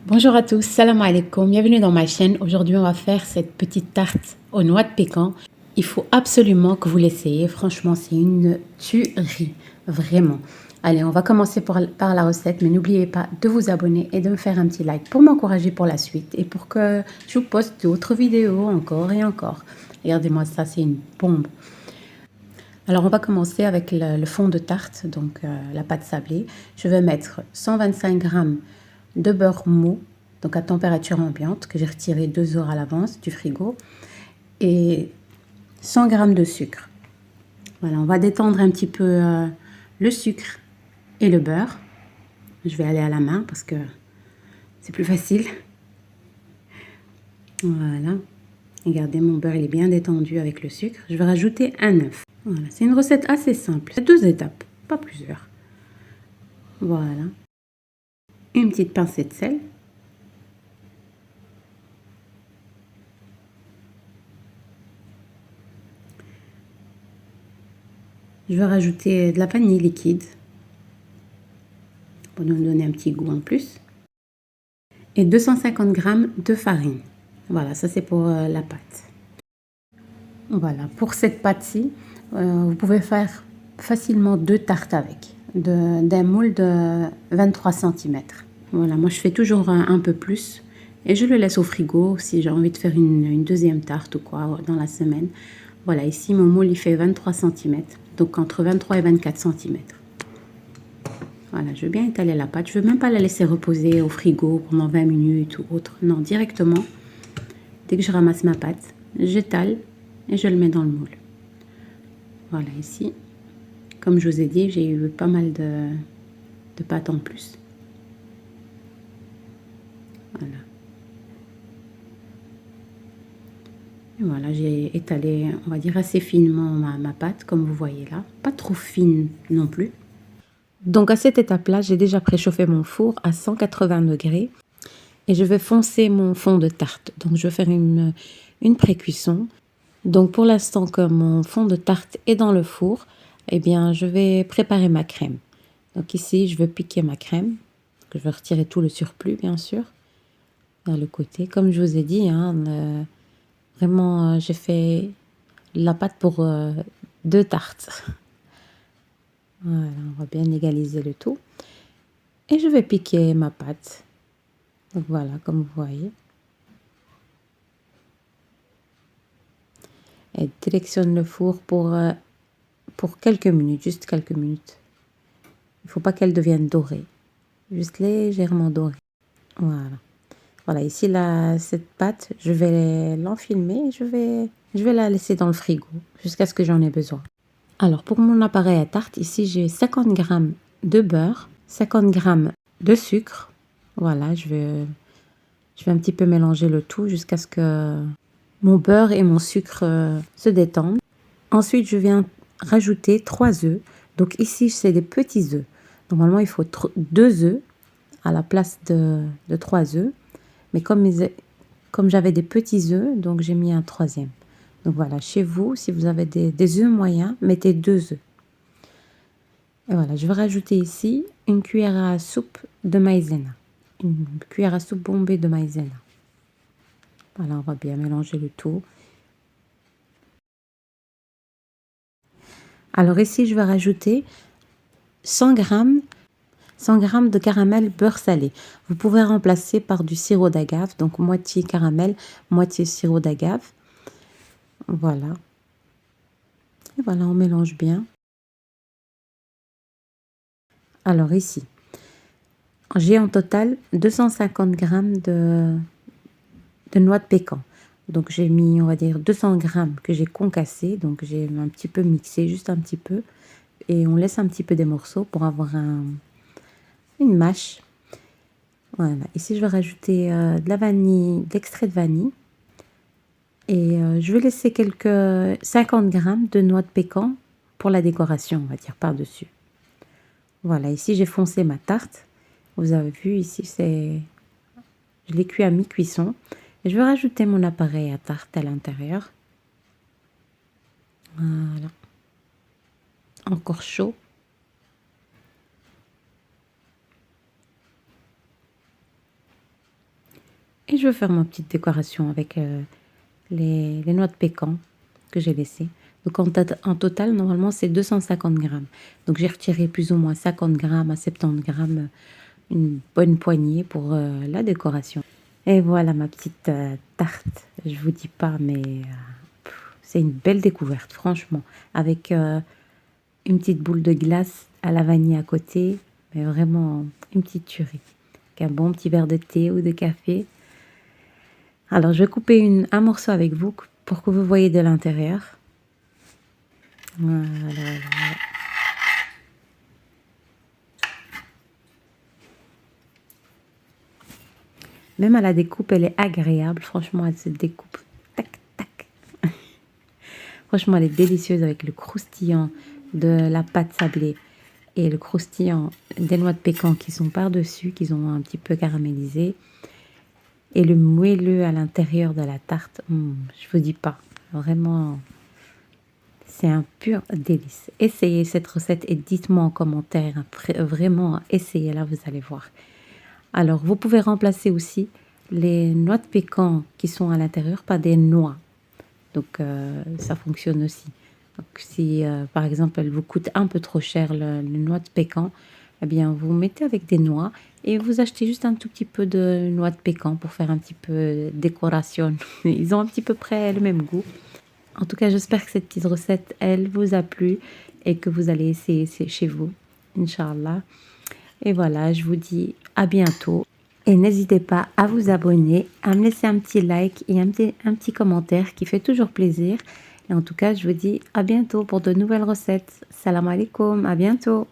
Bonjour à tous, salam alaikum, bienvenue dans ma chaîne. Aujourd'hui, on va faire cette petite tarte aux noix de pécan. Il faut absolument que vous l'essayez. Franchement, c'est une tuerie, vraiment. Allez, on va commencer par la recette, mais n'oubliez pas de vous abonner et de me faire un petit like pour m'encourager pour la suite et pour que je vous poste d'autres vidéos encore et encore. Regardez-moi ça, c'est une bombe. Alors, on va commencer avec le fond de tarte, donc la pâte sablée. Je vais mettre 125 g de beurre mou, donc à température ambiante, que j'ai retiré 2 heures à l'avance du frigo, et 100 g de sucre. Voilà, on va détendre un petit peu le sucre et le beurre. Je vais aller à la main parce que c'est plus facile. Voilà. Regardez, mon beurre il est bien détendu avec le sucre. Je vais rajouter un œuf. Voilà, c'est une recette assez simple. C'est 2 étapes, pas plusieurs. Voilà. Une petite pincée de sel. Je vais rajouter de la vanille liquide pour nous donner un petit goût en plus. Et 250 g de farine. Voilà, ça c'est pour la pâte. Voilà, pour cette pâte-ci, vous pouvez faire facilement 2 tartes avec, d'un moule de 23 cm. Voilà, moi je fais toujours un peu plus et je le laisse au frigo si j'ai envie de faire une deuxième tarte ou quoi dans la semaine. Voilà, ici mon moule il fait 23 cm, donc entre 23 et 24 cm. Voilà, je veux bien étaler la pâte. Je ne veux même pas la laisser reposer au frigo pendant 20 minutes ou autre. Non, directement, dès que je ramasse ma pâte, j'étale et je le mets dans le moule. Voilà, ici, comme je vous ai dit, j'ai eu pas mal de pâte en plus. Voilà. Et voilà, j'ai étalé, on va dire, assez finement ma pâte, comme vous voyez là. Pas trop fine non plus. Donc à cette étape-là, j'ai déjà préchauffé mon four à 180 degrés. Et je vais foncer mon fond de tarte. Donc je vais faire une pré-cuisson. Donc pour l'instant, comme mon fond de tarte est dans le four, eh bien je vais préparer ma crème. Donc ici, je vais piquer ma crème. Je vais retirer tout le surplus, bien sûr, vers le côté. Comme je vous ai dit, hein, vraiment, j'ai fait la pâte pour 2 tartes. Voilà, on va bien égaliser le tout. Et je vais piquer ma pâte. Donc voilà, comme vous voyez. Et directionne le four pour quelques minutes, juste quelques minutes. Il ne faut pas qu'elle devienne dorée, juste légèrement dorée. Voilà. Voilà, ici, cette pâte, je vais l'enfilmer, je vais la laisser dans le frigo jusqu'à ce que j'en ai besoin. Alors, pour mon appareil à tarte, ici, j'ai 50 g de beurre, 50 g de sucre. Voilà, je vais un petit peu mélanger le tout jusqu'à ce que mon beurre et mon sucre se détendent. Ensuite, je viens rajouter 3 œufs. Donc ici, c'est des petits œufs. Normalement, il faut 2 œufs à la place de 3 œufs. Mais comme j'avais des petits œufs, donc j'ai mis un 3e. Donc voilà, chez vous, si vous avez des œufs moyens, mettez 2 œufs. Et voilà, je vais rajouter ici une cuillère à soupe de maïzena. Une cuillère à soupe bombée de maïzena. Voilà, on va bien mélanger le tout. Alors ici, je vais rajouter 100 g de caramel beurre salé. Vous pouvez remplacer par du sirop d'agave, donc moitié caramel, moitié sirop d'agave. Voilà. Et voilà, on mélange bien. Alors ici, j'ai en total 250 g de noix de pécan. Donc j'ai mis, on va dire, 200 g que j'ai concassé. Donc j'ai un petit peu mixé, juste un petit peu. Et on laisse un petit peu des morceaux pour avoir une mâche. Voilà, ici je vais rajouter de la vanille, de l'extrait de vanille. Et je vais laisser quelques 50 g de noix de pécan pour la décoration, on va dire, par-dessus. Voilà, ici j'ai foncé ma tarte. Vous avez vu, ici je l'ai cuit à mi-cuisson. Et je vais rajouter mon appareil à tarte à l'intérieur. Voilà. Encore chaud. Et je vais faire ma petite décoration avec les noix de pécan que j'ai laissées. Donc en total, normalement, c'est 250 grammes. Donc j'ai retiré plus ou moins 50 grammes à 70 grammes, une bonne poignée pour la décoration. Et voilà ma petite tarte. Je vous dis pas, mais c'est une belle découverte, franchement. Avec une petite boule de glace à la vanille à côté. Mais vraiment une petite tuerie. Avec un bon petit verre de thé ou de café. Alors, je vais couper un morceau avec vous pour que vous voyez de l'intérieur. Voilà, voilà. Même à la découpe, elle est agréable. Franchement, elle se découpe. Tac, tac. Franchement, elle est délicieuse avec le croustillant de la pâte sablée et le croustillant des noix de pécan qui sont par-dessus, qu'ils ont un petit peu caramélisé. Et le moelleux à l'intérieur de la tarte. Je vous dis pas. Vraiment, c'est un pur délice. Essayez cette recette et dites-moi en commentaire. Vraiment, essayez-la, vous allez voir. Alors, vous pouvez remplacer aussi les noix de pécan qui sont à l'intérieur par des noix. Donc, ça fonctionne aussi. Donc, si, par exemple, elle vous coûte un peu trop cher, les noix de pécan, eh bien, vous mettez avec des noix et vous achetez juste un tout petit peu de noix de pécan pour faire un petit peu décoration. Ils ont un petit peu près le même goût. En tout cas, j'espère que cette petite recette, elle vous a plu et que vous allez essayer chez vous, Inch'Allah. Et voilà, je vous dis à bientôt. Et n'hésitez pas à vous abonner, à me laisser un petit like et un petit commentaire qui fait toujours plaisir. Et en tout cas, je vous dis à bientôt pour de nouvelles recettes. Salam alaikum, à bientôt.